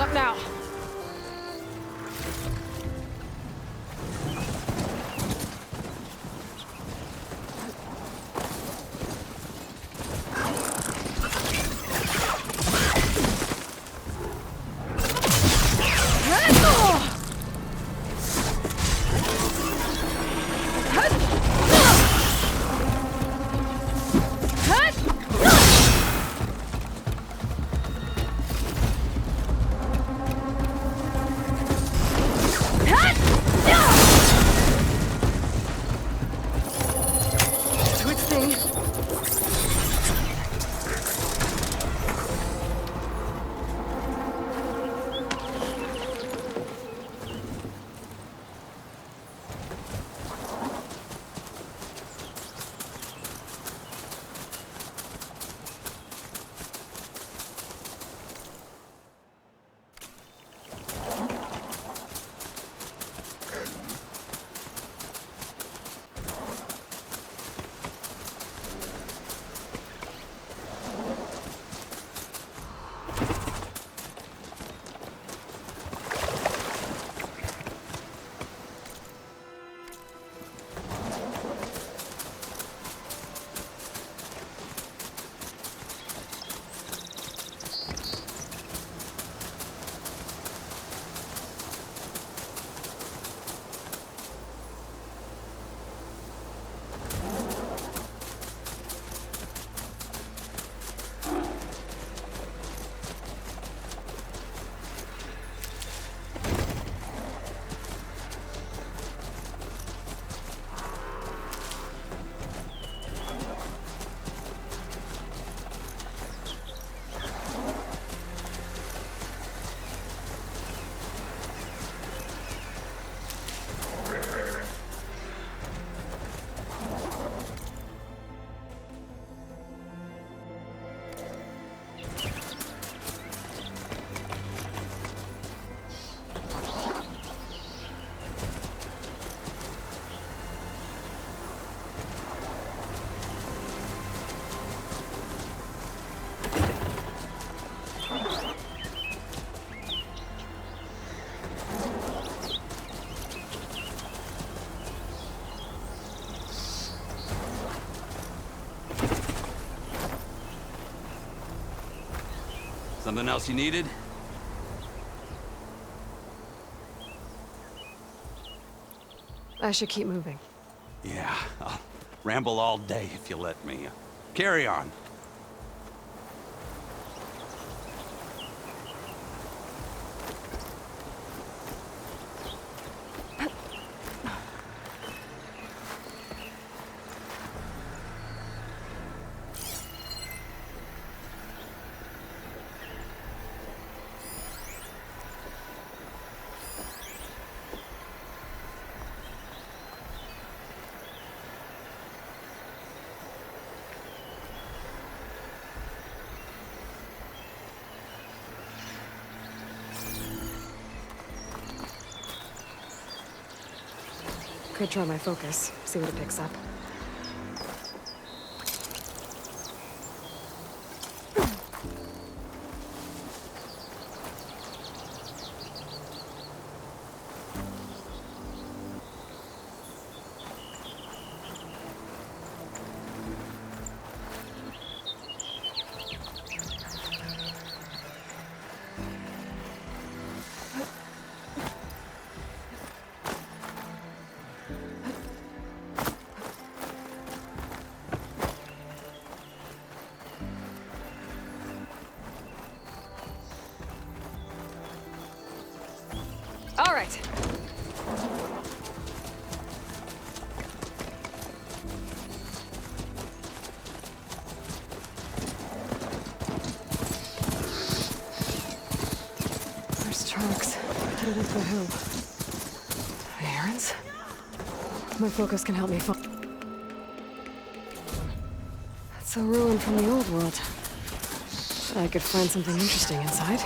up now. Something else you needed? I should keep moving. Yeah, I'll ramble all day if you let me. Carry on. Could try my focus, see what it picks up. All right. There's tracks headed up the hill. Errands? My focus can help me find. That's a ruin from the old world. I could find something interesting inside.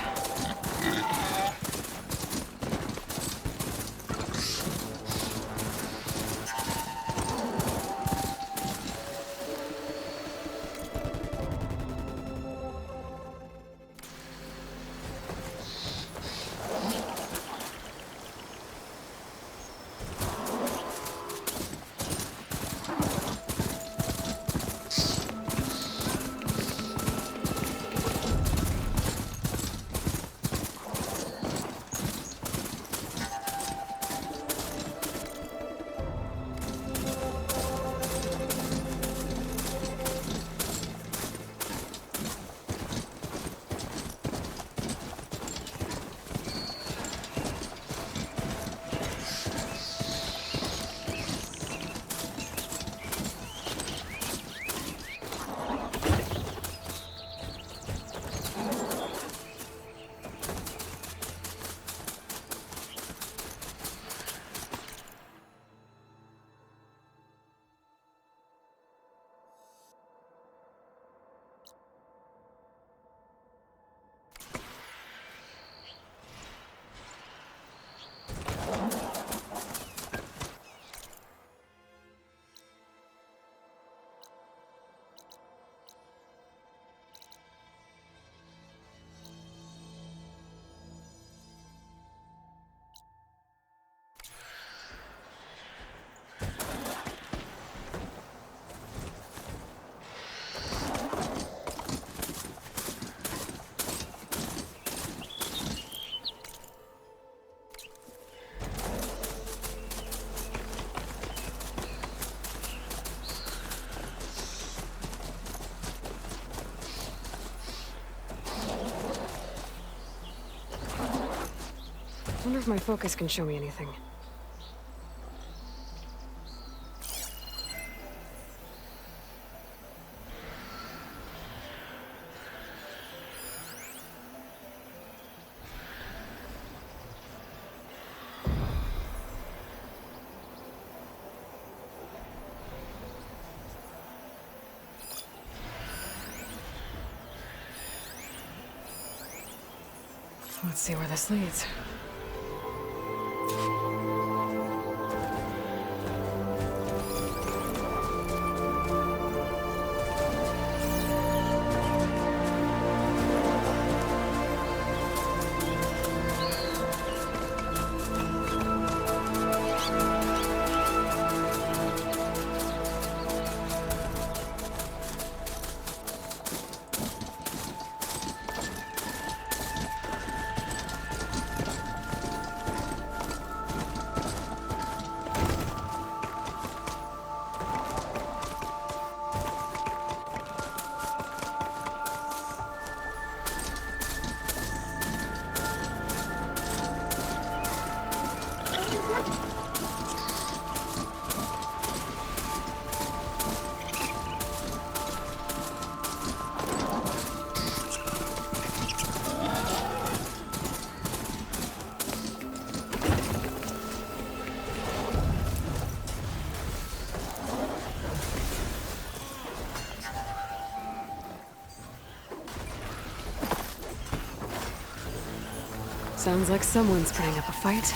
wonder if my focus can show me anything. Let's see where this leads. Sounds like someone's putting up a fight.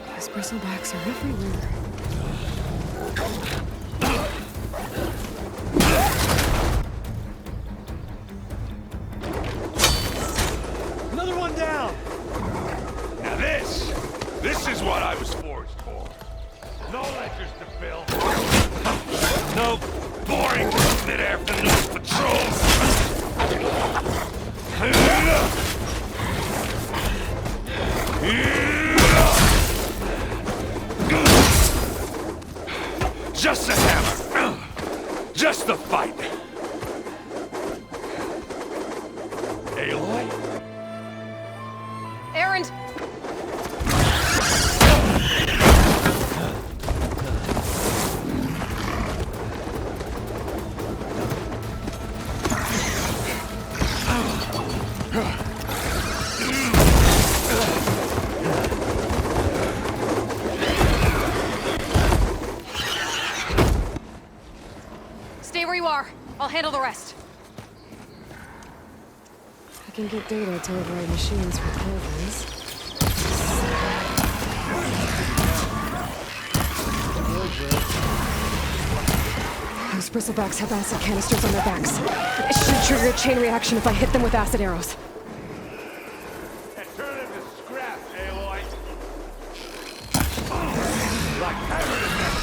Those bristlebacks are everywhere. Another one down! Now this is what I was forged for. No ledgers to fill. No boring mid-afternoon patrols. Just a hammer. Just a fight. Aloy? Erend! Stay where you are. I'll handle the rest. I can get data to override machines for programs. Those bristlebacks have acid canisters on their backs. It should trigger a chain reaction if I hit them with acid arrows. And turn into scrap, Aloy. Like hammer to metal.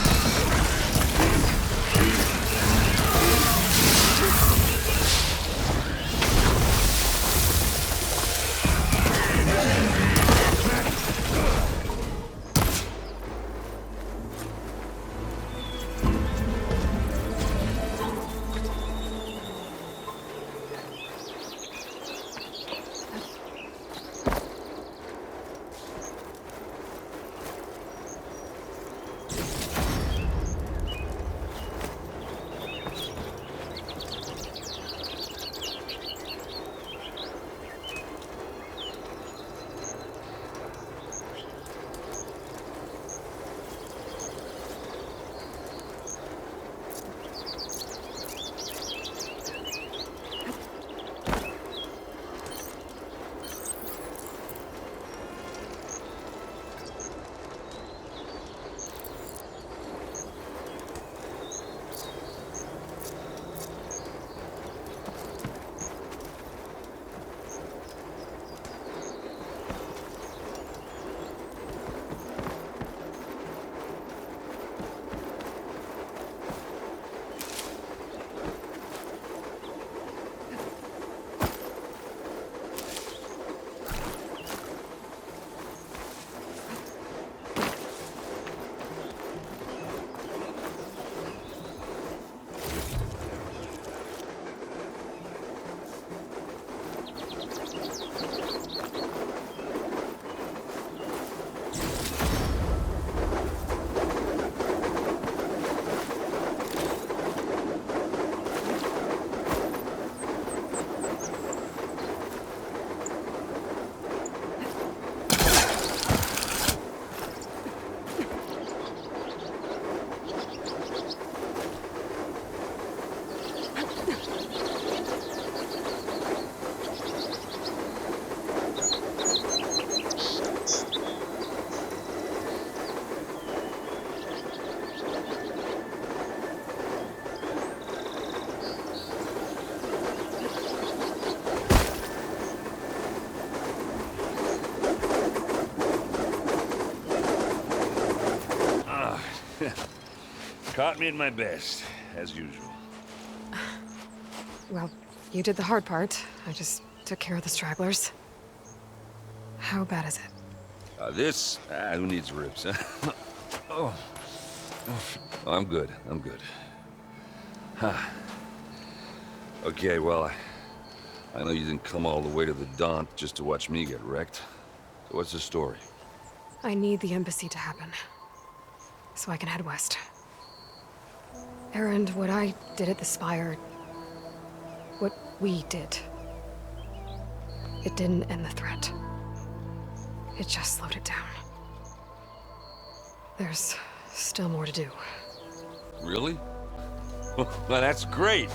Caught me at my best, as usual. Well, you did the hard part. I just took care of the stragglers. How bad is it? Who needs ribs, huh? Oh. I'm good, I'm good. Huh. Okay, well, I know you didn't come all the way to the Daunt just to watch me get wrecked. So what's the story? I need the embassy to happen, so I can head west. Erend, what I did at the Spire, what we did, it didn't end the threat. It just slowed it down. There's still more to do. Really? Well, that's great.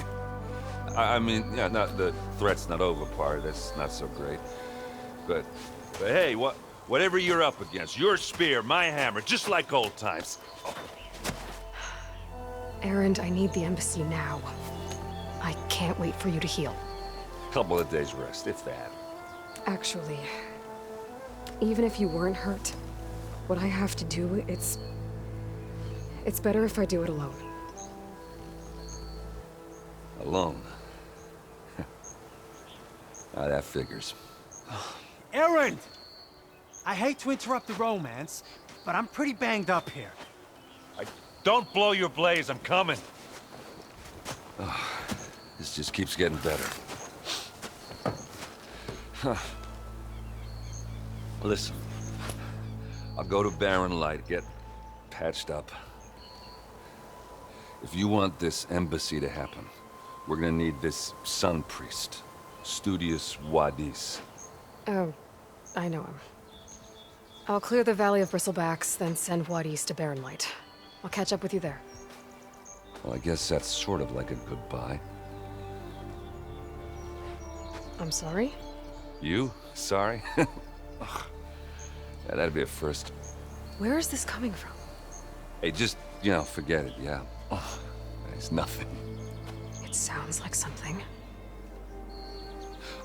I mean, yeah, not the threat's not over part. That's not so great. But hey, whatever you're up against, your spear, my hammer, just like old times. Erend, I need the embassy now. I can't wait for you to heal. Couple of days rest, if that. Actually, even if you weren't hurt, what I have to do, it's better if I do it alone. Alone? That figures. Erend! I hate to interrupt the romance, but I'm pretty banged up here. Don't blow your blaze, I'm coming. This just keeps getting better. Listen, I'll go to Barren Light, get patched up. If you want this embassy to happen, we're gonna need this sun priest, Studious Wadis. Oh, I know him. I'll clear the Valley of Bristlebacks, then send Wadis to Barren Light. I'll catch up with you there. Well, I guess that's sort of like a goodbye. I'm sorry? You? Sorry? Ugh. Yeah, that'd be a first. Where is this coming from? Hey, just, forget it, yeah. Oh, it's nothing. It sounds like something.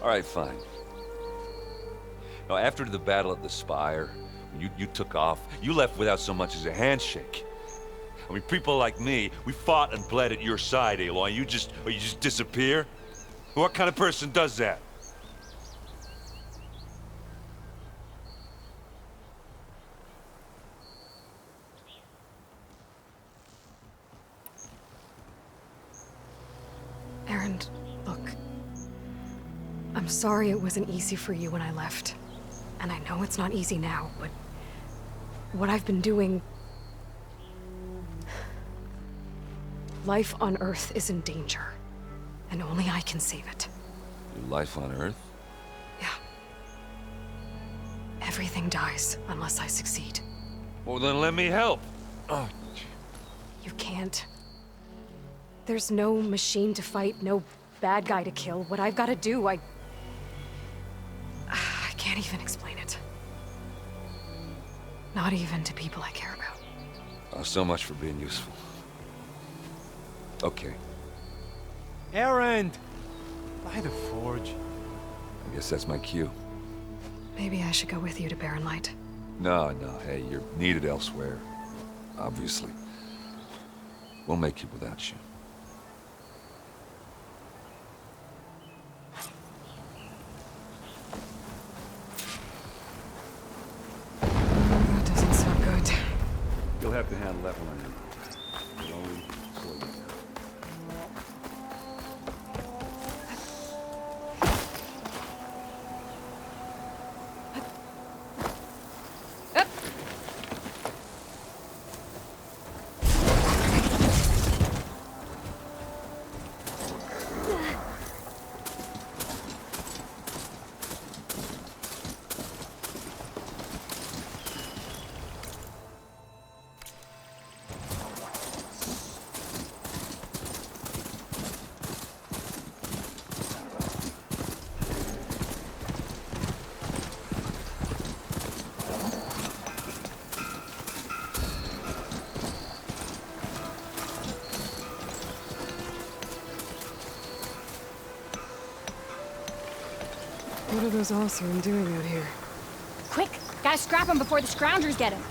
All right, fine. Now, after the Battle at the Spire, you took off, you left without so much as a handshake. I mean, people like me, we fought and bled at your side, Aloy. You just disappear? What kind of person does that? Erend, look. I'm sorry it wasn't easy for you when I left. And I know it's not easy now, but what I've been doing... Life on Earth is in danger, and only I can save it. Your life on Earth? Yeah. Everything dies unless I succeed. Well, then let me help. Oh. You can't. There's no machine to fight, no bad guy to kill. What I've got to do, I can't even explain it. Not even to people I care about. Oh, so much for being useful. Okay, Erend! By the Forge. I guess that's my cue. Maybe I should go with you to Barren Light. No, hey, you're needed elsewhere. Obviously. We'll make it without you. That doesn't sound good. You'll have to handle that one on your own. Slowly, slowly. What are those Allsworn doing out here? Quick! Gotta scrap him before the Scroungers get him.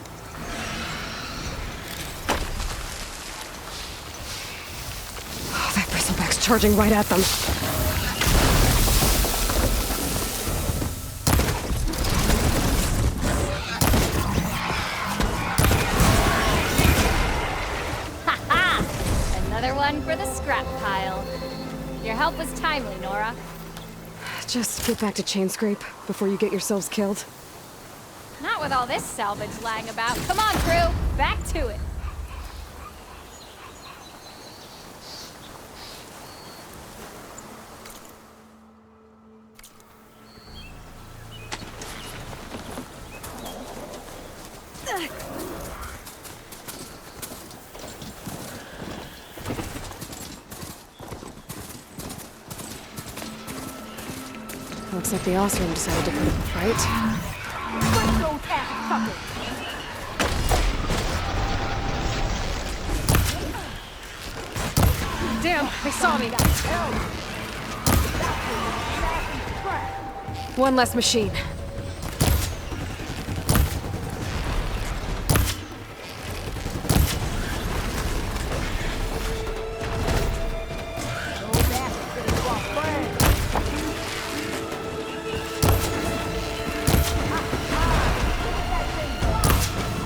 charging right at them. Another one for the scrap pile. Your help was timely, Nora. Just get back to Chain Scrape before you get yourselves killed. Not with all this salvage lying about. Come on, crew. Back to it. Looks like the Ostrom decided to come, right? Damn, they saw me. One less machine.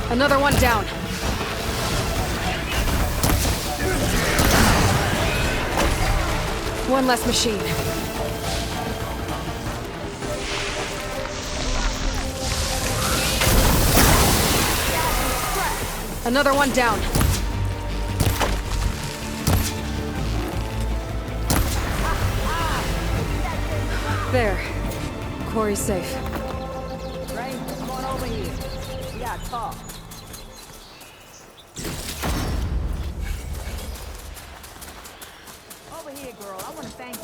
Another one down. One less machine. Another one down. There. Quarry's safe. Rain, come on over here. We gotta talk. Over here, girl. I wanna thank you.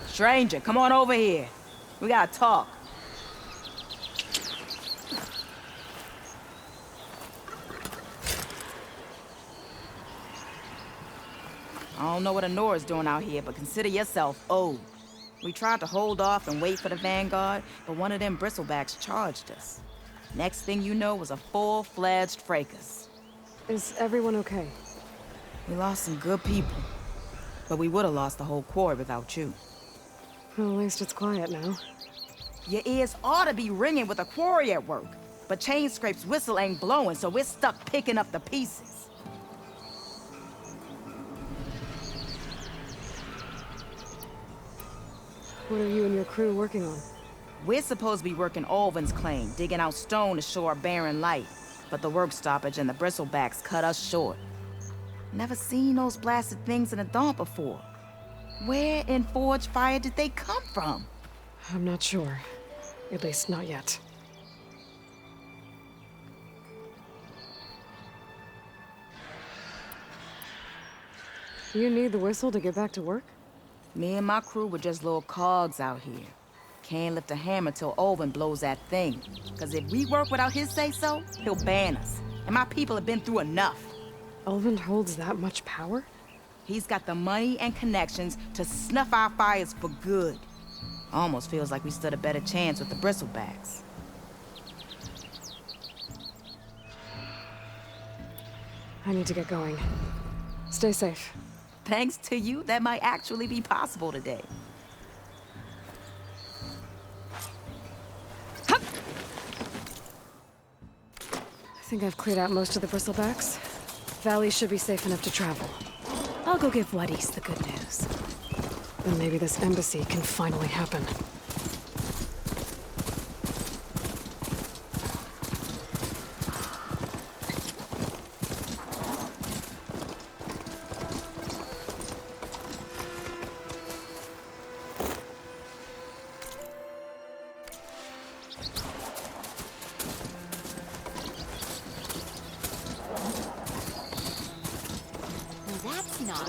Stranger, come on over here. We gotta talk. I don't know what Honora's doing out here, but consider yourself owed. We tried to hold off and wait for the Vanguard, but one of them bristlebacks charged us. Next thing you know was a full-fledged fracas. Is everyone okay? We lost some good people, but we would have lost the whole quarry without you. Well, at least it's quiet now. Your ears ought to be ringing with a quarry at work, but Chain Scrape's whistle ain't blowing, so we're stuck picking up the pieces. What are you and your crew working on? We're supposed to be working Alvin's claim, digging out stone to show our barren light, but the work stoppage and the bristlebacks cut us short. Never seen those blasted things in the dump before. Where in Forge Fire did they come from? I'm not sure. At least not yet. You need the whistle to get back to work? Me and my crew were just little cogs out here. Can't lift a hammer till Olvin blows that thing. Cause if we work without his say-so, he'll ban us. And my people have been through enough. Ulvin holds that much power? He's got the money and connections to snuff our fires for good. Almost feels like we stood a better chance with the bristlebacks. I need to get going. Stay safe. Thanks to you, that might actually be possible today. Hup! I think I've cleared out most of the bristlebacks. Valley should be safe enough to travel. I'll go give Wadis the good news. Then maybe this embassy can finally happen.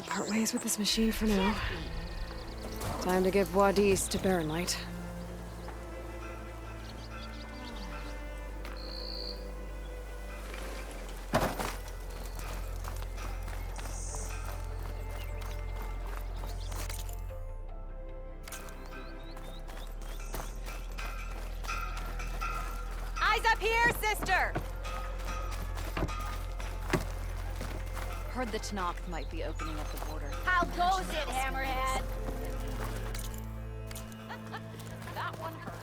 Part ways with this machine for now. Time to give Wadis to Barren Light. Eyes up here, sister! Heard the Tanakh might be opening up the border. How goes it, Hammerhead? That one hurt.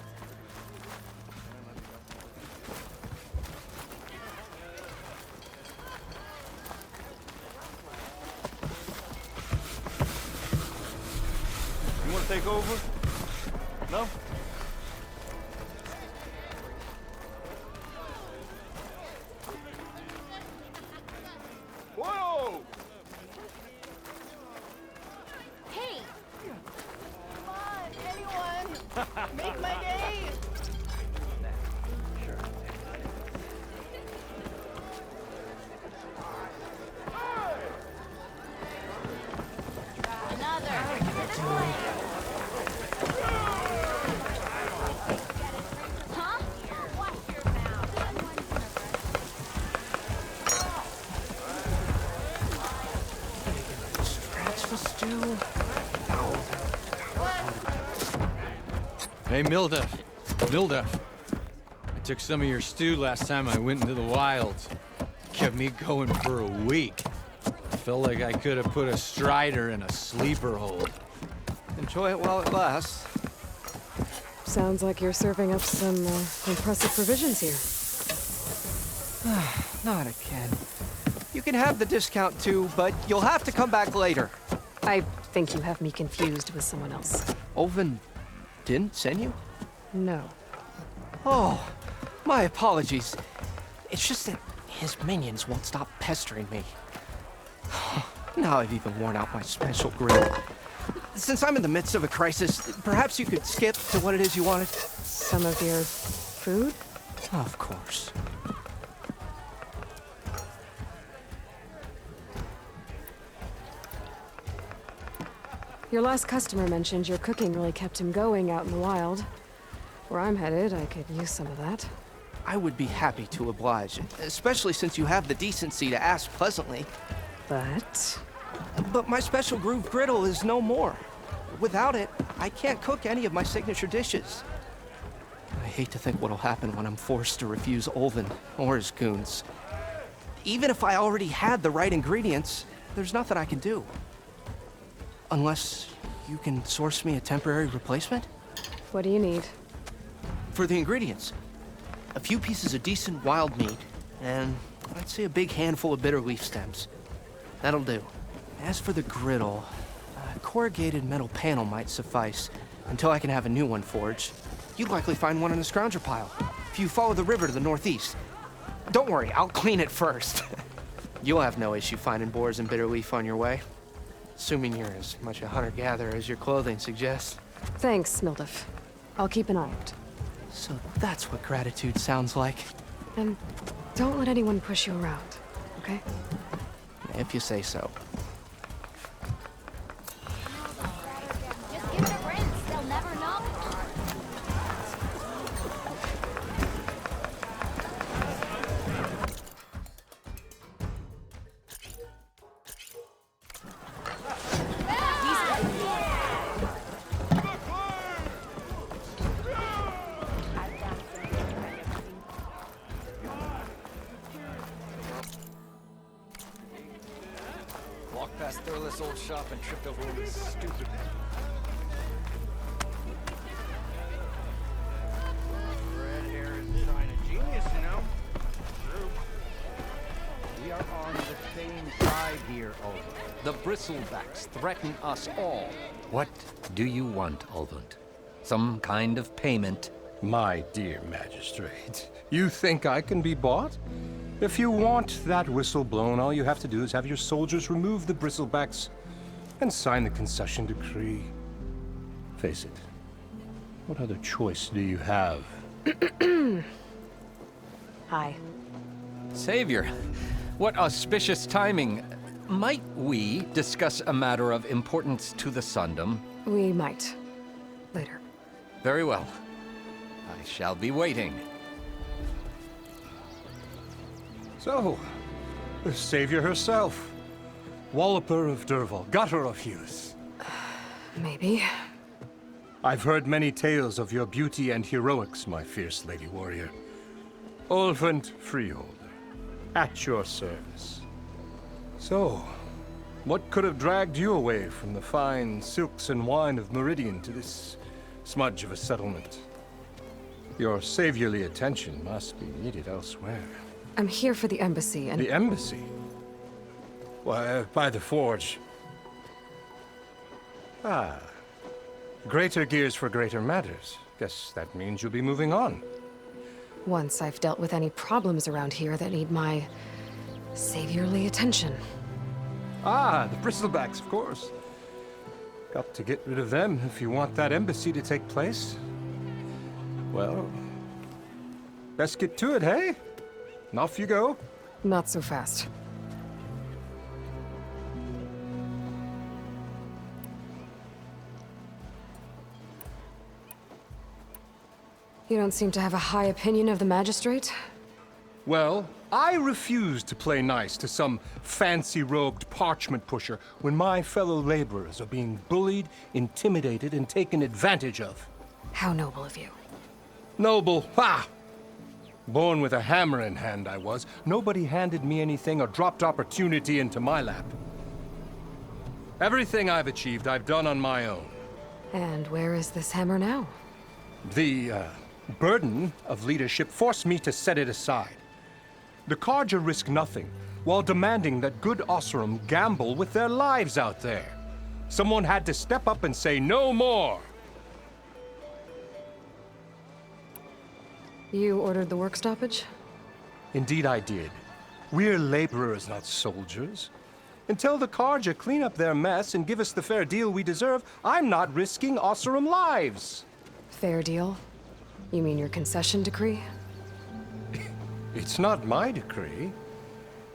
You want to take over? No? Whoa! Hey! Come on, anyone! Make my day! Another! This way! Huh? Watch your mouth! Hey, Mildef. Mildef. I took some of your stew last time I went into the wilds. Kept me going for a week. I felt like I could have put a strider in a sleeper hold. Enjoy it while it lasts. Sounds like you're serving up some impressive provisions here. Not again. You can have the discount too, but you'll have to come back later. I think you have me confused with someone else. Olvin didn't send you? No. Oh, my apologies. It's just that his minions won't stop pestering me. Now I've even worn out my special grill. Since I'm in the midst of a crisis, perhaps you could skip to what it is you wanted? Some of your food? Of course. Your last customer mentioned your cooking really kept him going out in the wild. Where I'm headed, I could use some of that. I would be happy to oblige, especially since you have the decency to ask pleasantly. But my special groove griddle is no more. Without it, I can't cook any of my signature dishes. I hate to think what'll happen when I'm forced to refuse Olvin or his goons. Even if I already had the right ingredients, there's nothing I can do. Unless you can source me a temporary replacement? What do you need? For the ingredients, a few pieces of decent wild meat, and I'd say a big handful of bitter leaf stems. That'll do. As for the griddle, a corrugated metal panel might suffice until I can have a new one forged. You'd likely find one in the scrounger pile if you follow the river to the northeast. Don't worry, I'll clean it first. You'll have no issue finding boars and bitter leaf on your way. Assuming you're as much a hunter-gatherer as your clothing suggests. Thanks, Mildef. I'll keep an eye out. So that's what gratitude sounds like. And don't let anyone push you around, okay? If you say so. Doorless old shop and tripped over one of these stupid... Red hair is a sign of genius, you know? True. We are on the same side here, Ulvund. The bristlebacks threaten us all. What do you want, Ulvund? Some kind of payment? My dear magistrate, you think I can be bought? If you want that whistle blown, all you have to do is have your soldiers remove the bristlebacks and sign the concession decree. Face it, what other choice do you have? Hi. Savior, what auspicious timing. Might we discuss a matter of importance to the Sundom? We might. Later. Very well. I shall be waiting. So, the savior herself. Walloper of Derval, gutter of youth. Maybe. I've heard many tales of your beauty and heroics, my fierce lady warrior. Ulvund Freeholder, at your service. So, what could have dragged you away from the fine silks and wine of Meridian to this smudge of a settlement? Your saviorly attention must be needed elsewhere. I'm here for the embassy and... The embassy? Why, by the forge. Ah. Greater gears for greater matters. Guess that means you'll be moving on. Once I've dealt with any problems around here that need my... saviorly attention. Ah, the bristlebacks, of course. Got to get rid of them if you want that embassy to take place. Well, let's get to it, hey? And off you go. Not so fast. You don't seem to have a high opinion of the magistrate? Well, I refuse to play nice to some fancy-robed parchment pusher when my fellow laborers are being bullied, intimidated, and taken advantage of. How noble of you. Noble, ha! Born with a hammer in hand, I was. Nobody handed me anything or dropped opportunity into my lap. Everything I've achieved, I've done on my own. And where is this hammer now? The, burden of leadership forced me to set it aside. The Carja risk nothing, while demanding that good Osseram gamble with their lives out there. Someone had to step up and say no more. You ordered the work stoppage? Indeed I did. We're laborers, not soldiers. Until the Carja clean up their mess and give us the fair deal we deserve, I'm not risking Osseram lives. Fair deal? You mean your concession decree? It's not my decree.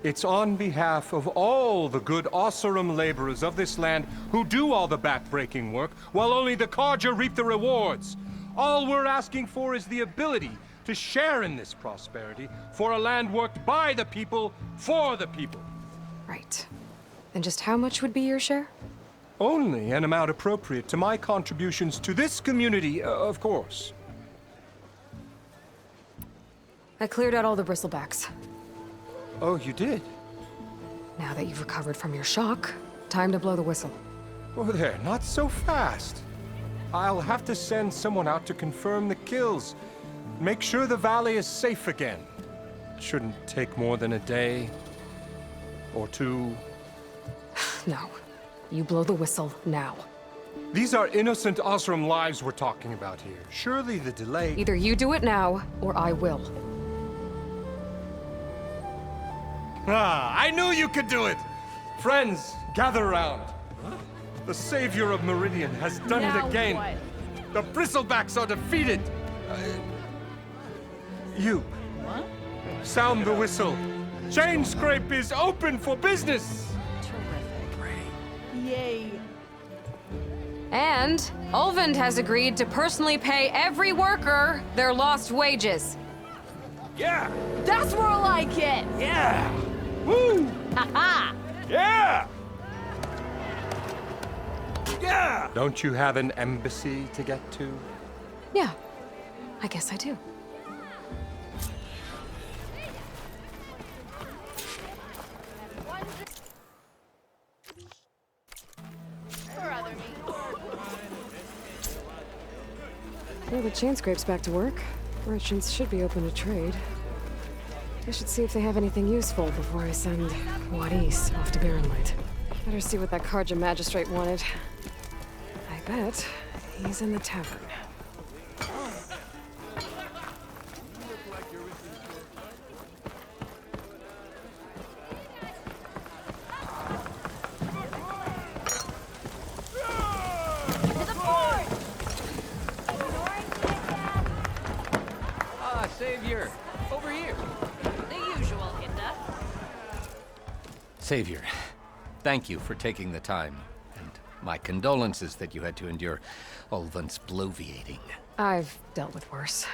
It's on behalf of all the good Osseram laborers of this land who do all the back-breaking work, while only the Carja reap the rewards. All we're asking for is the ability to share in this prosperity for a land worked by the people, for the people. Right. And just how much would be your share? Only an amount appropriate to my contributions to this community, of course. I cleared out all the bristlebacks. Oh, you did? Now that you've recovered from your shock, time to blow the whistle. Oh there, not so fast. I'll have to send someone out to confirm the kills. Make sure the valley is safe again. Shouldn't take more than a day or two. No. You blow the whistle now. These are innocent Osram lives we're talking about here. Surely the delay... Either you do it now, or I will. Ah, I knew you could do it! Friends, gather around. The savior of Meridian has done Now it again. what? The bristlebacks are defeated. You. What? Sound the whistle. Chain Scrape is open for business. Terrific. Yay. And Ulvund has agreed to personally pay every worker their lost wages. Yeah! That's more like it! Yeah! Woo! Ha-ha! Yeah! Yeah! Don't you have an embassy to get to? Yeah, I guess I do. Well, the chain scrape's back to work. Merchants should be open to trade. I should see if they have anything useful before I send Wadis off to Barrenlight. Better see what that Karja magistrate wanted. I bet he's in the tavern. Savior! Over here! The usual, Hinda. Savior, thank you for taking the time. And my condolences that you had to endure Ulvund's bloviating. I've dealt with worse.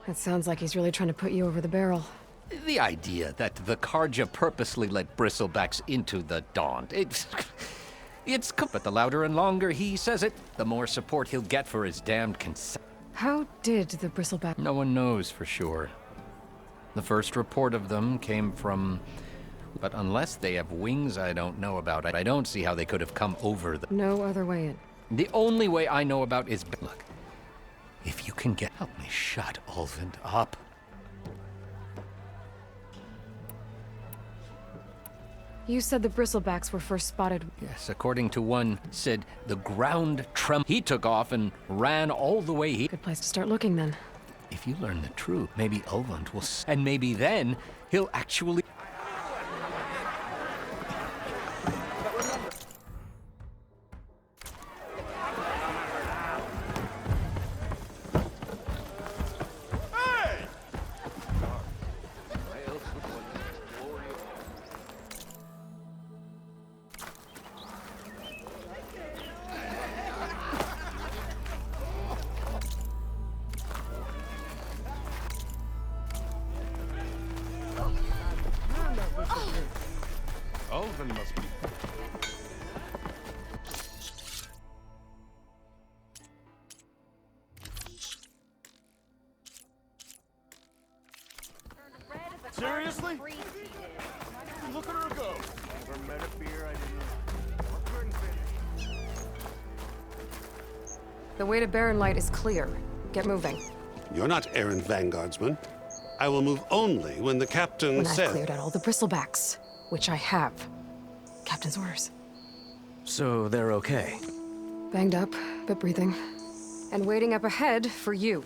It sounds like he's really trying to put you over the barrel. The idea that the Karja purposely let bristlebacks into the Daunt, but the louder and longer he says it, the more support he'll get for his damned consent. How did the bristleback... No one knows for sure. The first report of them came from... But unless they have wings I don't know about, I don't see how they could have come over the... No other way in. The only way I know about is... Look, if you can help me shut Ulvund up. You said the bristlebacks were first spotted... Yes, according to one, said the ground trembled. He took off and ran all the way here. Good place to start looking, then. If you learn the truth, maybe Ulvund will... And maybe then, he'll actually... Ulvund must be... Seriously? Look at her go. Never met a beer I didn't finish. The way to Barrenlight is clear. Get moving. You're not errant vanguardsman. I will move only when the captain When says... I've cleared out all the bristlebacks, which I have. Captain's orders. So they're okay? Banged up, but breathing. And waiting up ahead for you.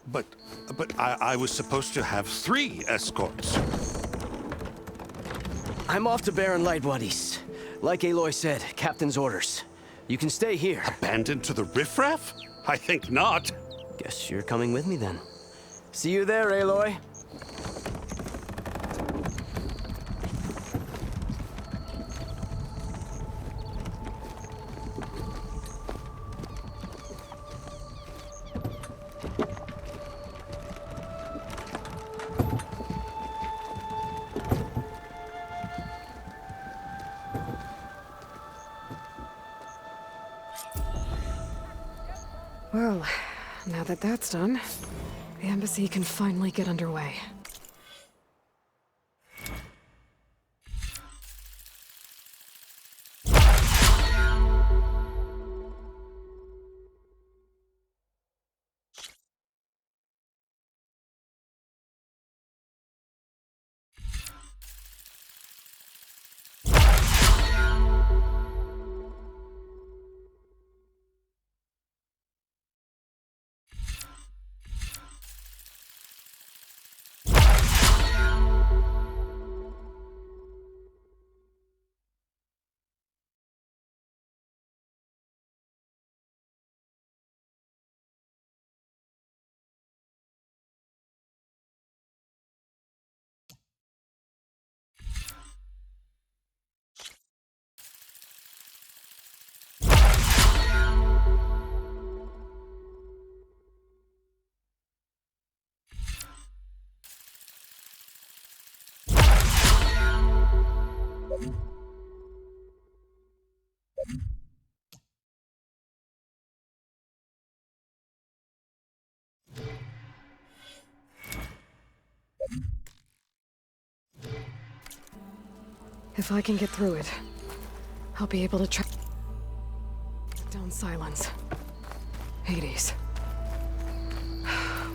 But I was supposed to have 3 escorts. I'm off to Barrenlight, Wadis. Like Aloy said, Captain's orders. You can stay here. Abandoned to the riffraff? I think not. Guess you're coming with me then. See you there, Aloy. Well, now that that's done, the embassy can finally get underway. If I can get through it, I'll be able to track down Silence. Hades.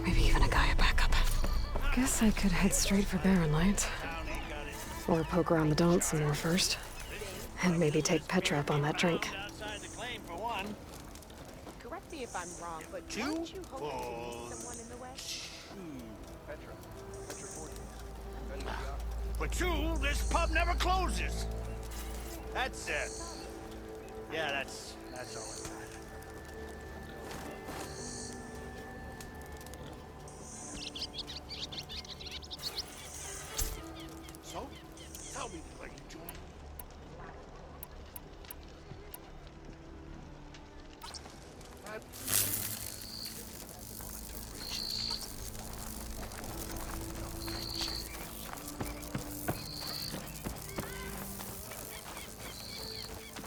Maybe even a Gaia backup. Guess I could head straight for Barren Light. Or poke around the Daunt some more first. And maybe take Petra up on that drink. Correct me if I'm wrong, but aren't you hoping to meet someone in the way? For two, this pub never closes. That's it. Yeah, that's all I got. So, tell me, Lady Joy.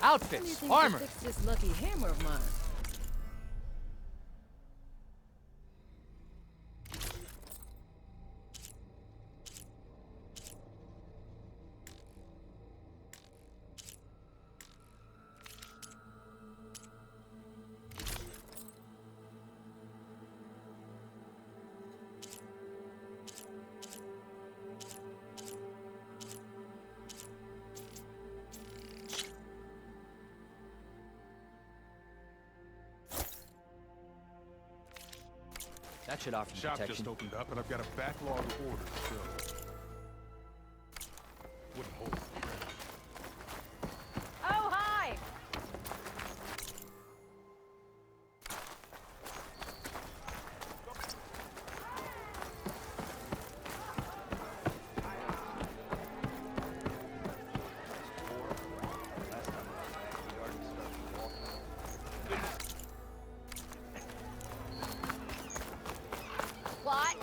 Outfits, armor. Fix this lucky hammer of mine. That should offer Shop protection. just opened up, and I've got a backlog of orders still. Wouldn't hold it. Oh, hi! What?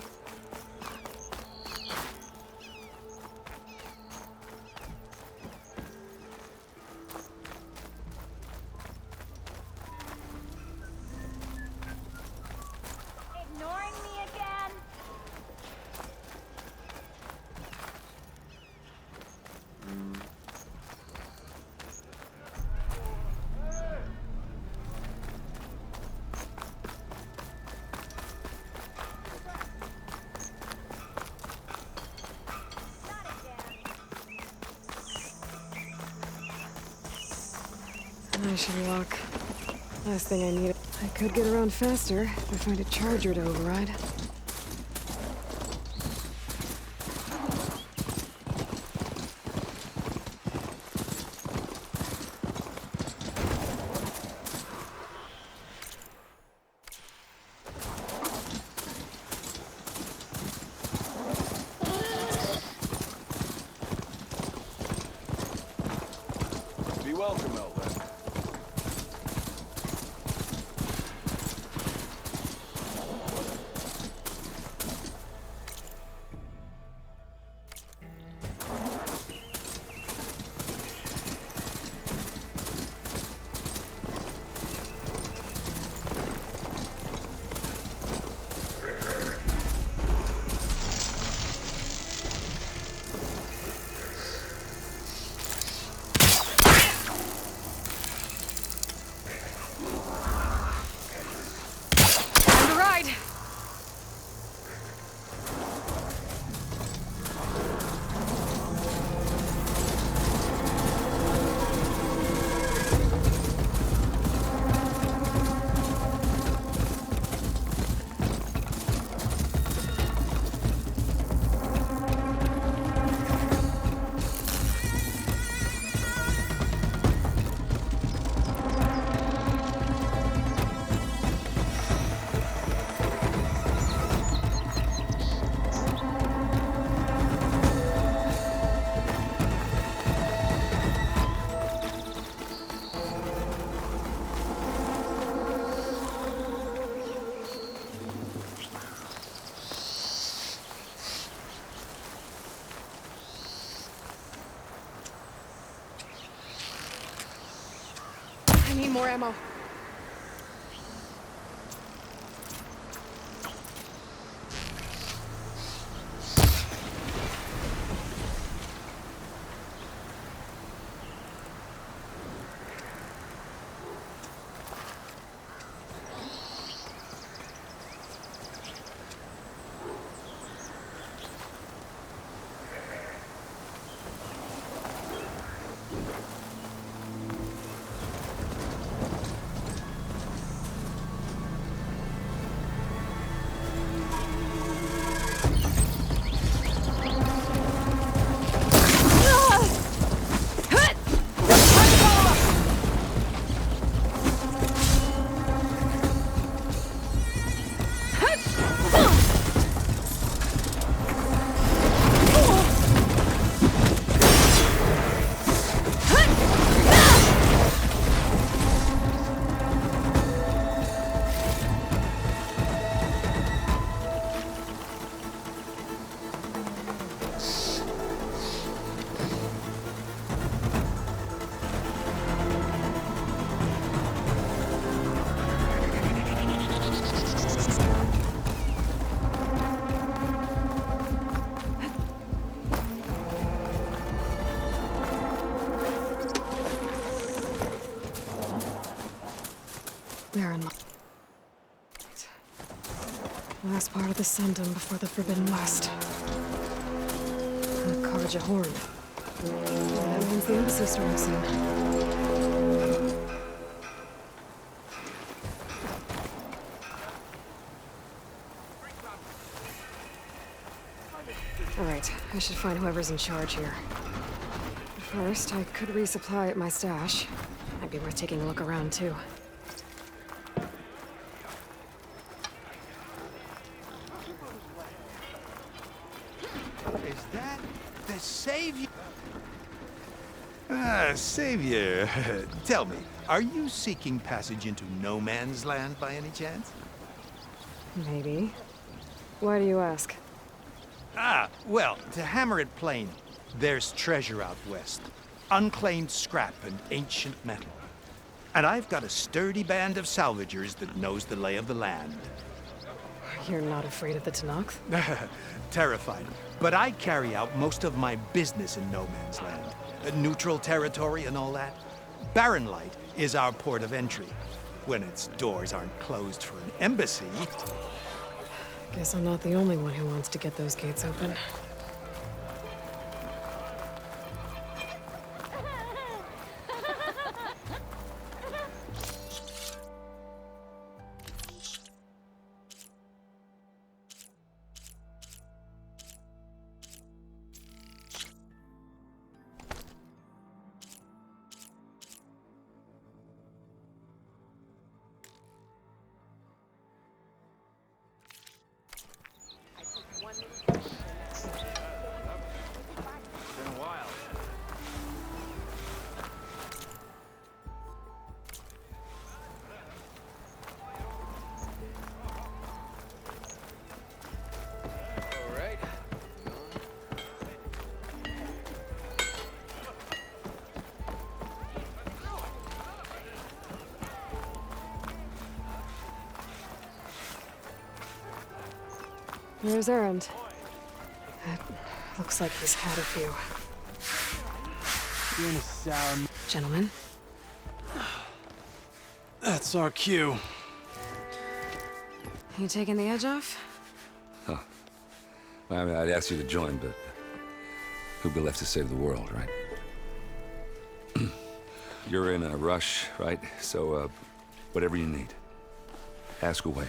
Ignoring me again? I should walk. Last thing I need. I could get around faster if I find a charger to override. Be welcome, Elvin. Time to ride! I need more ammo. Baron Light. Last part of the Sundom before the Forbidden West. The Karja Horn. That means the embassy storm soon. Alright, I should find whoever's in charge here. First, I could resupply at my stash. Might be worth taking a look around, too. Is that the Savior? Ah, Savior. Tell me, are you seeking passage into no man's land by any chance? Maybe. Why do you ask? Ah, well, to hammer it plain, there's treasure out west. Unclaimed scrap and ancient metal. And I've got a sturdy band of salvagers that knows the lay of the land. You're not afraid of the Tenakth? Terrified. But I carry out most of my business in no man's land. Neutral territory and all that. Barren Light is our port of entry. When its doors aren't closed for an embassy. Guess I'm not the only one who wants to get those gates open. Where's Erend? It looks like he's had a few. You're in a sour... Gentlemen? That's our cue. You taking the edge off? Huh. Well, I mean, I'd ask you to join, but who'd be left to save the world, right? You're in a rush, right? So, whatever you need, ask away.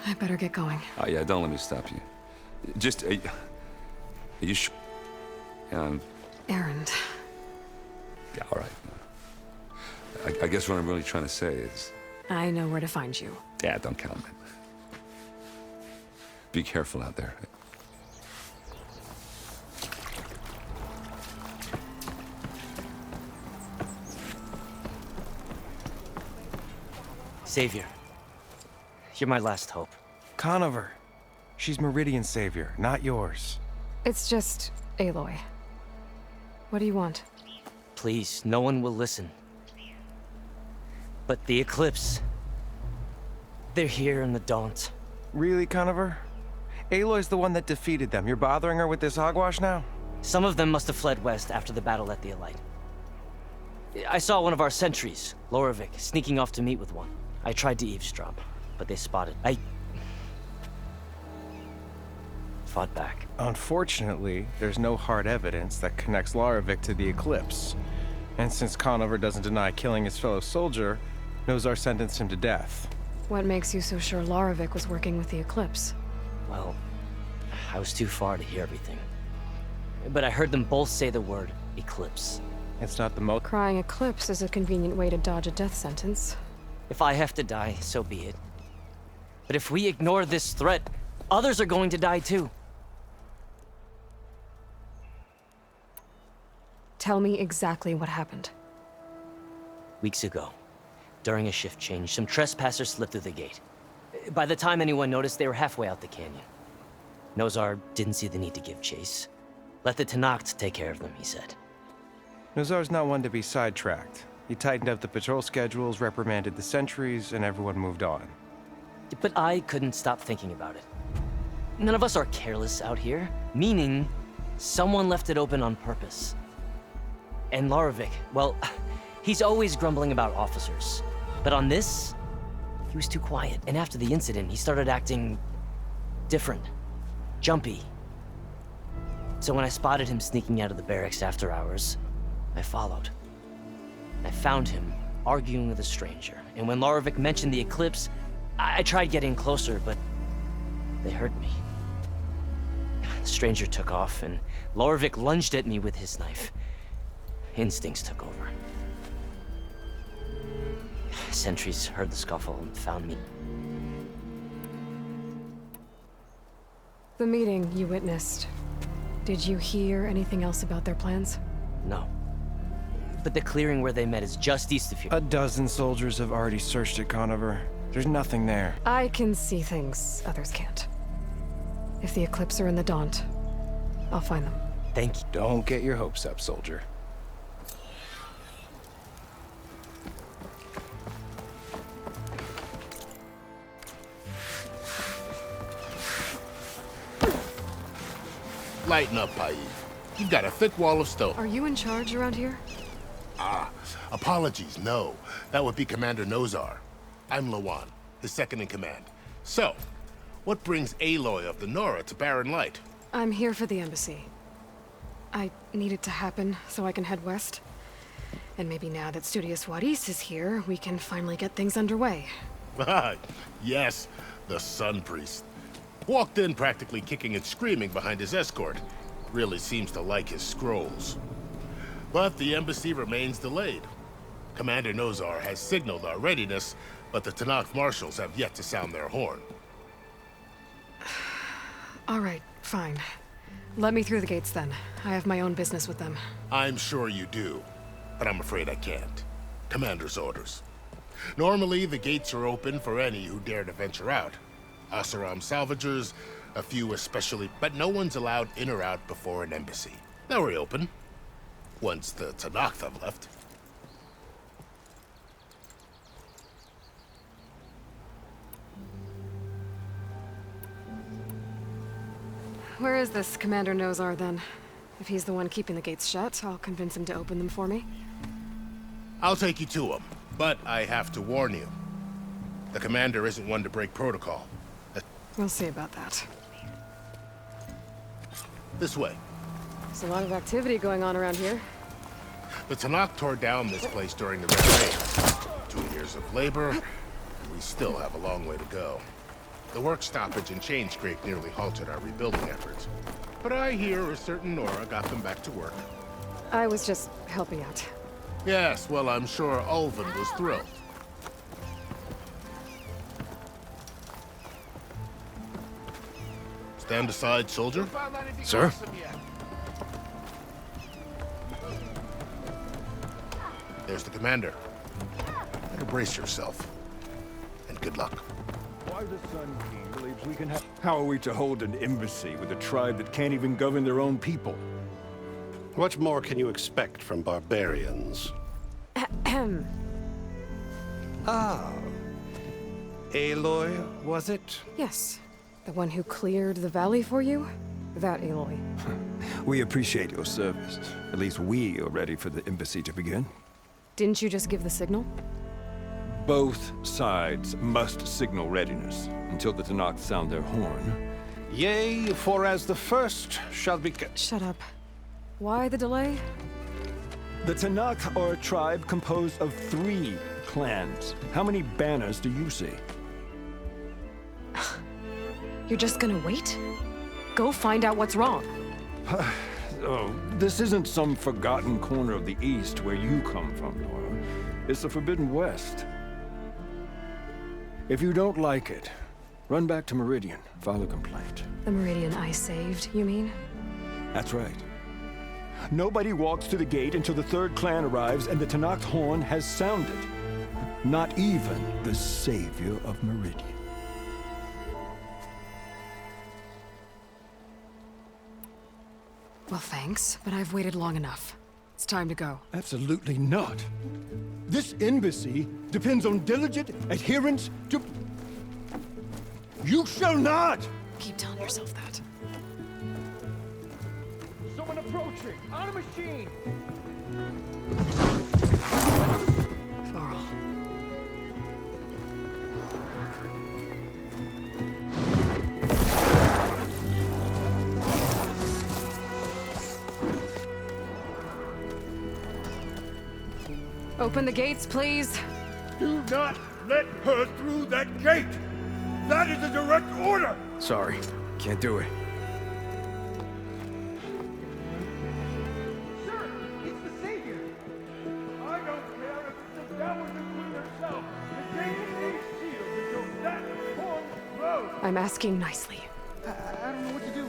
I better get going. Oh, yeah, don't let me stop you. Just, are you sure? Erend. Yeah, all right. I guess what I'm really trying to say is... I know where to find you. Yeah, don't count on it. Be careful out there. Savior, you're my last hope. Conover. She's Meridian's savior, not yours. It's just Aloy. What do you want? Please, no one will listen. But the Eclipse... they're here in the Daunt. Really, Conover? Aloy's the one that defeated them. You're bothering her with this hogwash now? Some of them must have fled west after the battle at the Elite. I saw one of our sentries, Loravik, sneaking off to meet with one. I tried to eavesdrop, but they spotted. I fought back. Unfortunately, there's no hard evidence that connects Loravik to the Eclipse. And since Conover doesn't deny killing his fellow soldier, Nozar sentenced him to death. What makes you so sure Loravik was working with the Eclipse? Well, I was too far to hear everything. But I heard them both say the word Eclipse. It's not the most... Crying Eclipse is a convenient way to dodge a death sentence. If I have to die, so be it. But if we ignore this threat, others are going to die too. Tell me exactly what happened. Weeks ago, during a shift change, some trespassers slipped through the gate. By the time anyone noticed, they were halfway out the canyon. Nozar didn't see the need to give chase. Let the Tenakth take care of them, he said. Nozar's not one to be sidetracked. He tightened up the patrol schedules, reprimanded the sentries, and everyone moved on. But I couldn't stop thinking about it. None of us are careless out here, meaning someone left it open on purpose. And Larovic, well, he's always grumbling about officers. But on this, he was too quiet. And after the incident, he started acting different, jumpy. So when I spotted him sneaking out of the barracks after hours, I followed. I found him arguing with a stranger. And when Larovic mentioned the eclipse, I tried getting closer, but they heard me. The stranger took off, and Larovic lunged at me with his knife. Instincts took over. Sentries heard the scuffle and found me. The meeting you witnessed. Did you hear anything else about their plans? No. But the clearing where they met is just east of here. A dozen soldiers have already searched it, Conover. There's nothing there. I can see things others can't. If the Eclipse are in the Daunt, I'll find them. Thank you. Don't get your hopes up, soldier. Lighten up, Paif. You've got a thick wall of stone. Are you in charge around here? Apologies, no. That would be Commander Nozar. I'm Lawan, his second in command. So, what brings Aloy of the Nora to Barren Light? I'm here for the embassy. I need it to happen so I can head west. And maybe now that Studious Wadis is here, we can finally get things underway. Yes, the Sun Priest. Walked in practically kicking and screaming behind his escort. Really seems to like his scrolls. But the embassy remains delayed. Commander Nozar has signaled our readiness, but the Tanakh marshals have yet to sound their horn. All right, fine. Let me through the gates then. I have my own business with them. I'm sure you do, but I'm afraid I can't. Commander's orders. Normally, the gates are open for any who dare to venture out. Asaram salvagers, a few especially, but no one's allowed in or out before an embassy. They'll reopen, once the Tanakh have left. Where is this Commander Nozar, then? If he's the one keeping the gates shut, I'll convince him to open them for me. I'll take you to him, but I have to warn you. The commander isn't one to break protocol. We'll see about that. This way. There's a lot of activity going on around here. The Tanakh tore down this place during the Red Rain. 2 years of labor, and we still have a long way to go. The work stoppage and chain scrape nearly halted our rebuilding efforts. But I hear a certain Nora got them back to work. I was just helping out. Yes, well, I'm sure Ulvin was thrilled. Stand aside, soldier. Sir? There's the commander. Better brace yourself. And good luck. Why the Sun King believes we can have... How are we to hold an embassy with a tribe that can't even govern their own people? What more can you expect from barbarians? Aloy, was it? Yes. The one who cleared the valley for you? That Aloy. We appreciate your service. At least we are ready for the embassy to begin. Didn't you just give the signal? Both sides must signal readiness until the Tanakh sound their horn. Yea, for as the first shall be... Shut up. Why the delay? The Tanakh are a tribe composed of 3 clans. How many banners do you see? You're just gonna wait? Go find out what's wrong. Oh, this isn't some forgotten corner of the East where you come from, Nora. It's the Forbidden West. If you don't like it, run back to Meridian, file a complaint. The Meridian I saved, you mean? That's right. Nobody walks to the gate until the 3rd clan arrives and the Tanakh horn has sounded. Not even the savior of Meridian. Well, thanks, but I've waited long enough. It's time to go. Absolutely not. This embassy depends on diligent adherence to... You shall not! keep telling yourself that. Someone approaching! On a machine! Varl. Open the gates, please. Do not let her through that gate! That is a direct order! Sorry, can't do it. Sir, it's the Savior! I don't care if it's the devil between herself. The gate is sealed until that horn blows. I'm asking nicely. I don't know what to do.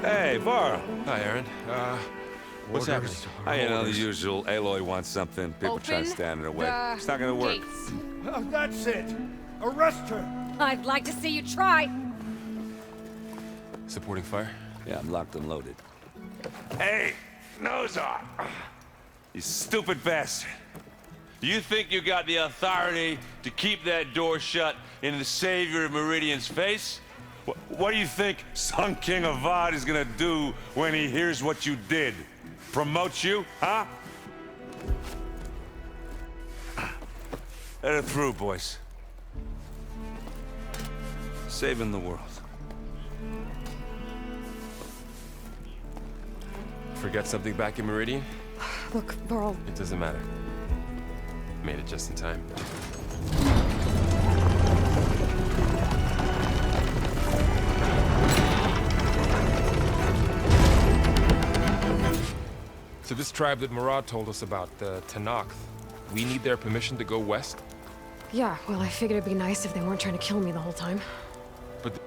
Hey, Varl. Hi, Aaron. What's happening? You know, the usual. Aloy wants something. People try to Open stand in her way. the It's not gonna work. gates. That's it! Arrest her! I'd like to see you try. Supporting fire? Yeah, I'm locked and loaded. Hey, Nozar! You stupid bastard. Do you think you got the authority to keep that door shut in the Savior of Meridian's face? What do you think Sun King Avad is gonna do when he hears what you did? Promote you, huh? Let it through, boys. Saving the world. Forget something back in Meridian? Look, Varl. It doesn't matter. Made it just in time. So this tribe that Murad told us about, the Tanakh, we need their permission to go west? Yeah, well, I figured it'd be nice if they weren't trying to kill me the whole time. But